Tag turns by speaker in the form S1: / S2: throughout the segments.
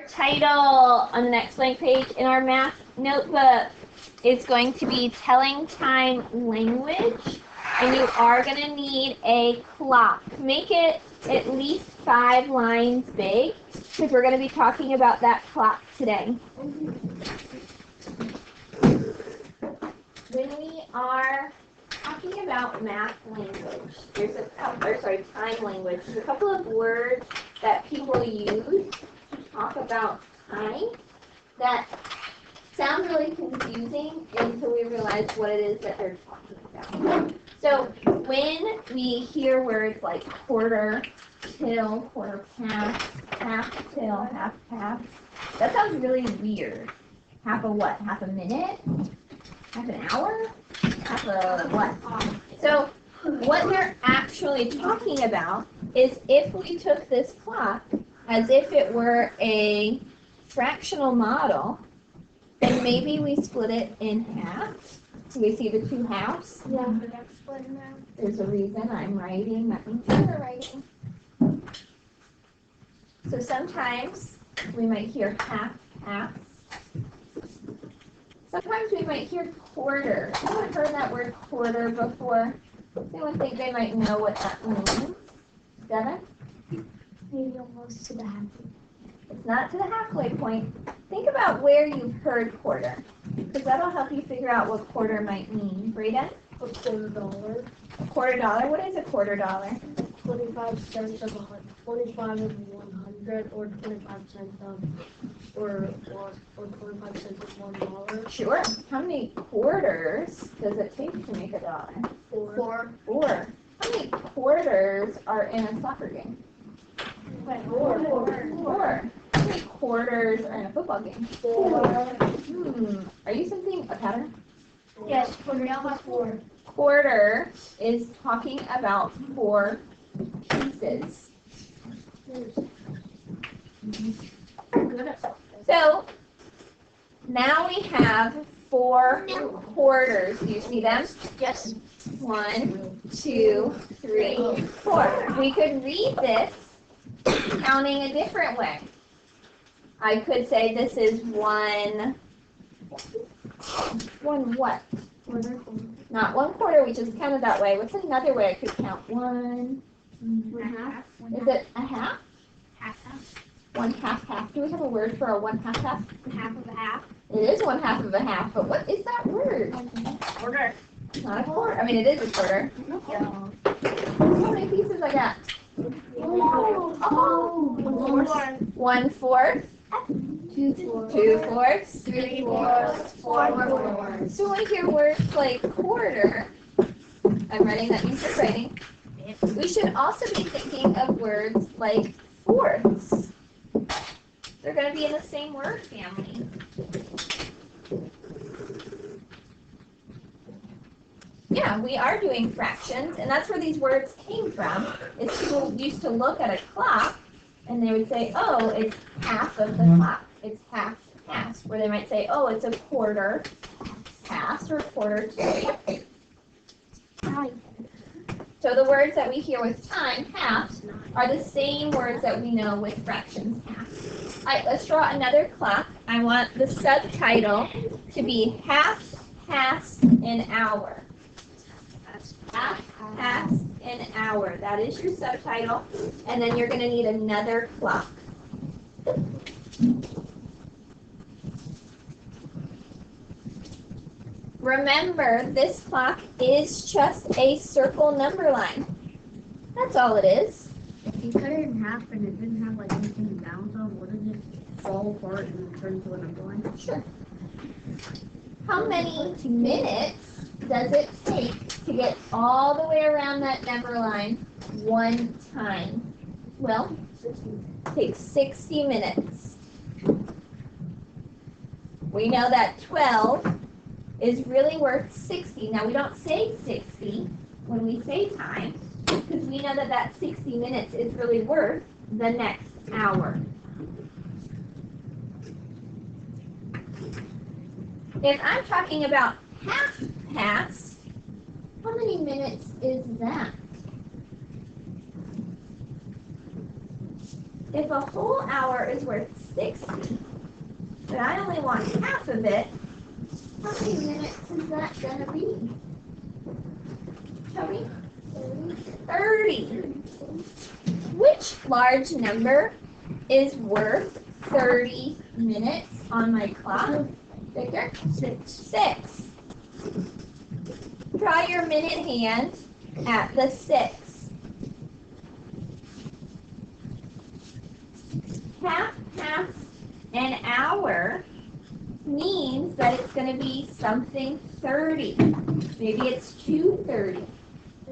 S1: title on the next blank page in our math notebook is going to be telling time language, and you are going to need a clock. Make it at least 5 lines big because we're going to be talking about that clock today. When we are talking about math language, there's time language. There's a couple of words that people use to talk about time that sound really confusing until we realize what it is that they're talking about. So when we hear words like quarter, till, quarter past, half till, half past, that sounds really weird. Half a what? Half a minute? Half an hour? Half a what? So what they're actually talking about is if we took this clock as if it were a fractional model, then maybe we split it in half. So we see the 2 halves?
S2: Yeah, but that's split in half.
S1: There's a reason I'm writing. That means you're writing. So sometimes we might hear half. Sometimes we might hear quarter. Anyone heard that word quarter before? Anyone think they might know what that means? Devin?
S2: Maybe almost to the half.
S1: It's not to the halfway point. Think about where you've heard quarter, because that'll help you figure out what quarter might mean. Brayden?
S2: A $1.
S1: A $1. What is a $1?
S2: 25 cents of 25 of 100, or 25 cents of, or 25 cents of $1.
S1: Sure. How many quarters does it take to make $1?
S2: 4.
S1: 4. How many quarters are in a soccer game? 4. How many quarters are in a football game?
S2: 4.
S1: Are you sensing a pattern?
S2: Yes, quarter has 4.
S1: Quarter is talking about 4 pieces. So now we have 4 quarters. Do you see them?
S2: Yes.
S1: 1, 2, 3, 4. We could read this counting a different way. I could say this is 1 what?
S2: Quarter.
S1: Not 1/4, we just counted that way. What's another way I could count? 1.
S2: Half.
S1: Is it a half?
S2: Half.
S1: 1/2. Do we have a word for a 1/2?
S2: Half of a half.
S1: It is 1/2 of a half, but what is that word?
S2: Quarter.
S1: Not a quarter. I mean, it is a quarter. How many pieces I got?
S2: Oh.
S1: 1/4.
S2: 2/4.
S1: 2/4.
S2: 3/4. 4/4.
S1: So when we hear words like quarter, I'm writing, that means you're writing. We should also be thinking of words like fourths. They're going to be in the same word family. Yeah, we are doing fractions, and that's where these words came from. Is people used to look at a clock, and they would say, oh, it's half of the clock. It's half past, where they might say, oh, it's a quarter past or quarter to. So the words that we hear with time, half, are the same words that we know with fractions, half. All right, let's draw another clock. I want the subtitle to be half past an hour. Half past an hour. That is your subtitle. And then you're going to need another clock. Remember, this clock is just a circle number line. That's all it is.
S3: If you cut it in half and it didn't have like anything to balance on, wouldn't it fall apart and turn into a number line?
S1: Sure. How many minutes does it take to get all the way around that number line one time? Well, it takes 60 minutes. We know that 12 is really worth 60. Now, we don't say 60 when we say time, because we know that that 60 minutes is really worth the next hour. If I'm talking about half past, how many minutes is that? If a whole hour is worth 60. But I only want half of it. How many minutes is that gonna be? Tell me. 30. Which large number is worth 30 minutes on my clock? Victor? 6. Draw your minute hand at the 6. Half past an hour means that it's going to be something 30. Maybe it's 2:30.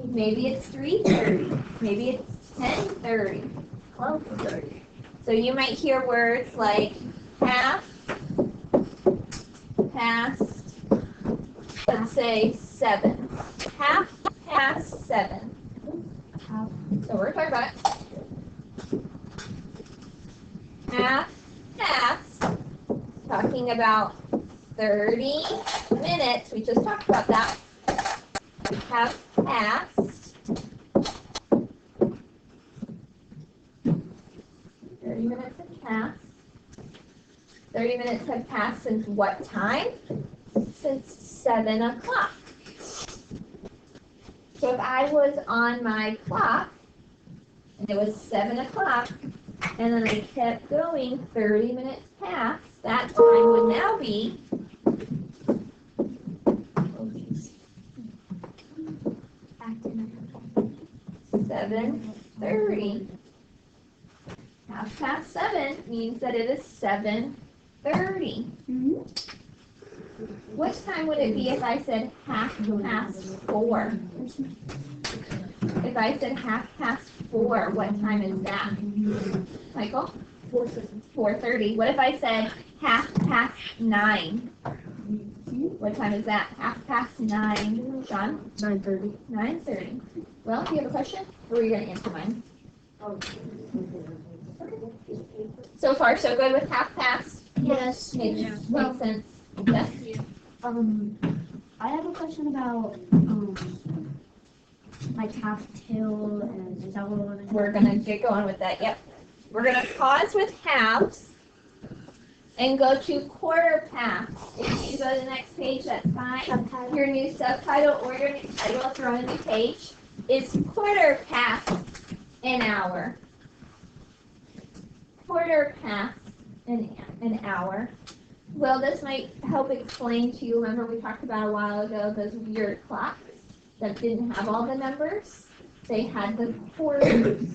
S1: Maybe it's 3:30. Maybe it's 10:30. 12:30. So you might hear words like half past, let's say 7. Half past 7. So we're talking about it. Half past, talking about 30 minutes. We just talked about that. Half past 30 minutes have passed. 30 minutes have passed since what time? Since 7 o'clock. So if I was on my clock, and it was 7 o'clock, and then I kept going 30 minutes past, that time would now be 7:30. Half past 7 means that it is 7:30. What time would it be if I said half past 4? If I said half past 4, what time is that? Michael? 4:30. What if I said half past 9? What time is that? Half past 9. Sean?
S2: 9:30.
S1: 9:30. Well, do you have a question? Or were you going to answer mine? So far, so good with half past?
S2: Yes.
S1: Makes sense. Yes?
S3: I have a question about like half till, and is that what
S1: We're going to get going with that. Yep. We're going to pause with halves and go to quarter past. If you go to the next page, that's fine. Your new subtitle or your new title, if you're on a new page, is quarter past an hour. Quarter past an hour. Well, this might help explain to you. Remember we talked about a while ago those weird clocks that didn't have all the numbers? They had the quarters.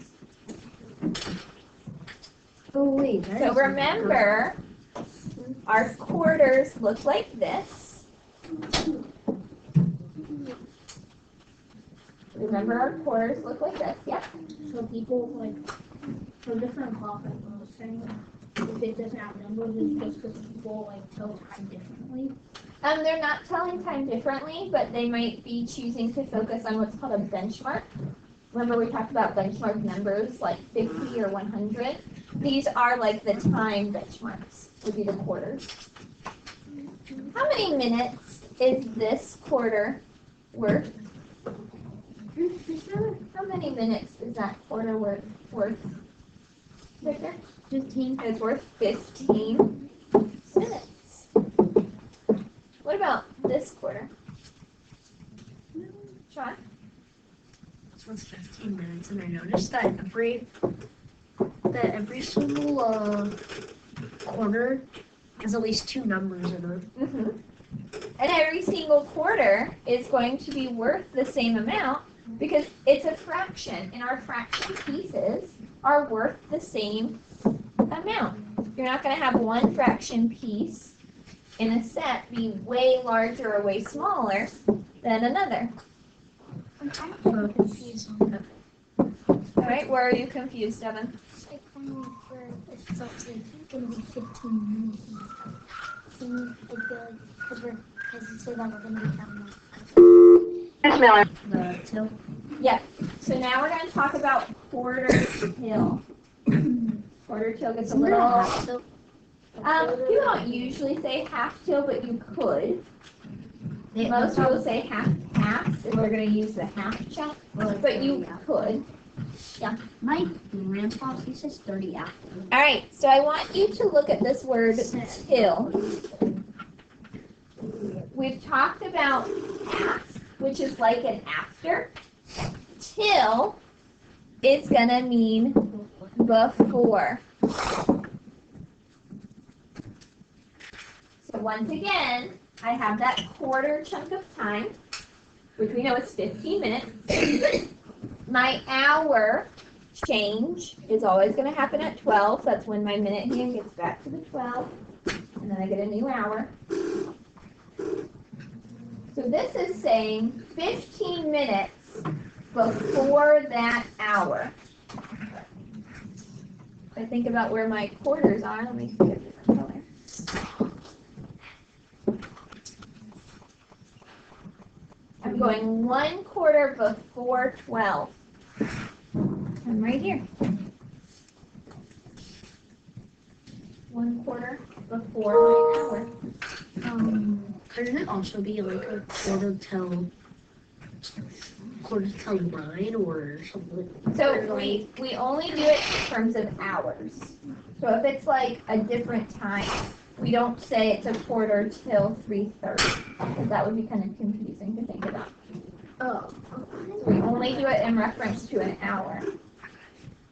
S3: Oh wait.
S1: So remember, our quarters look like this. Remember our quarters look like this, yeah?
S2: So people like for different clocks, like I was saying, if it doesn't have numbers, it's just because people like tell time differently.
S1: They're not telling time differently, but they might be choosing to focus on what's called a benchmark. Remember we talked about benchmark numbers like 50 or 100? These are like the time benchmarks, would be the quarters. How many minutes is this quarter worth? How many minutes is that quarter worth? Victor?
S3: 15.
S1: It's worth 15 minutes. What about this quarter? Sean?
S2: This one's 15 minutes, and I noticed that every single quarter has at least 2 numbers in it.
S1: Mm-hmm. And every single quarter is going to be worth the same amount because it's a fraction, and our fraction pieces are worth the same amount. You're not going to have one fraction piece in a set be way larger or way smaller than another.
S2: I'm kind of confused on that.
S1: All right, where are you confused, Devin?
S2: Like, for it's going to be 15 minutes. So, I feel like, because you say that we're going to be counting.
S4: Miss Miller.
S2: The till.
S1: Yeah. So now we're going to talk about quarter till. Quarter till gets a little. You don't usually say half till, but you could. Most people say half past if they're going to use the half check, but you could. Yeah.
S3: My grandpa, he says 30 after.
S1: All right, so I want you to look at this word till. We've talked about past, which is like an after. Till is gonna mean before. So once again, I have that quarter chunk of time, which we know is 15 minutes. My hour change is always going to happen at 12. So that's when my minute hand gets back to the 12. And then I get a new hour. So this is saying 15 minutes before that hour. If I think about where my quarters are, let me pick a different color. I'm going 1/4 before 12. I'm right here. 1/4 before my hour.
S2: Couldn't it also be like a quarter till 9 or something?
S1: So we only do it in terms of hours. So if it's like a different time, we don't say it's a quarter till 3:30, because that would be kind of confusing to think about.
S2: Oh.
S1: So we only do it in reference to an hour.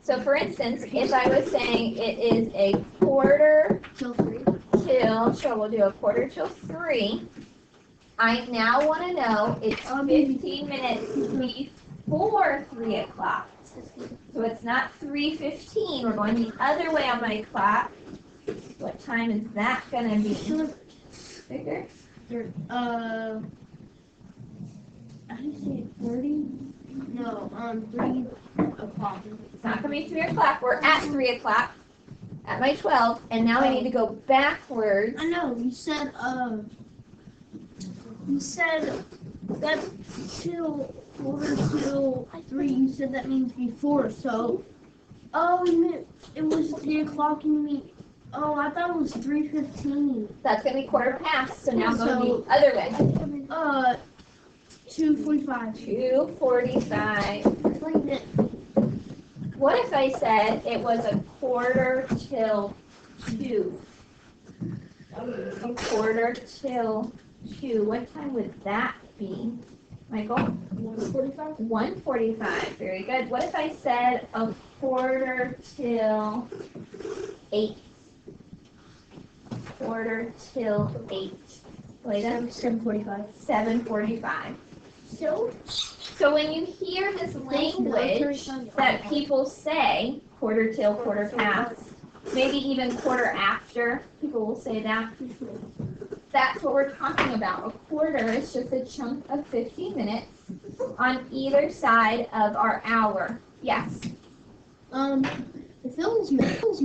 S1: So for instance, if I was saying it is a quarter
S2: Till 3.
S1: till, sure, we'll do a quarter till 3. I now want to know it's 15 minutes before 3 o'clock. So it's not 3:15. We're going the other way on my clock. What time is that going to be? Bigger?
S2: I say 30? No, 3 o'clock.
S1: It's not going to be 3 o'clock. We're at 3 o'clock at my 12, and now I need to go backwards.
S2: I know, you said that till quarter till 3, you said that means before, so, you meant it was 3 o'clock, you mean, I thought it was 3:15.
S1: That's going to be quarter past, so now go the other way.
S2: 2:45.
S1: 2:45. What if I said it was a quarter till 2? A quarter till 2. What time would that be, Michael?
S2: 1:45.
S1: 1:45. Very good. What if I said a quarter till 8? Quarter till 8. Later?
S2: 7:45.
S1: 7:45. So when you hear this language that people say, quarter till, quarter past, maybe even quarter after, people will say that. That's what we're talking about. A quarter is just a chunk of 15 minutes on either side of our hour. Yes?
S2: It feels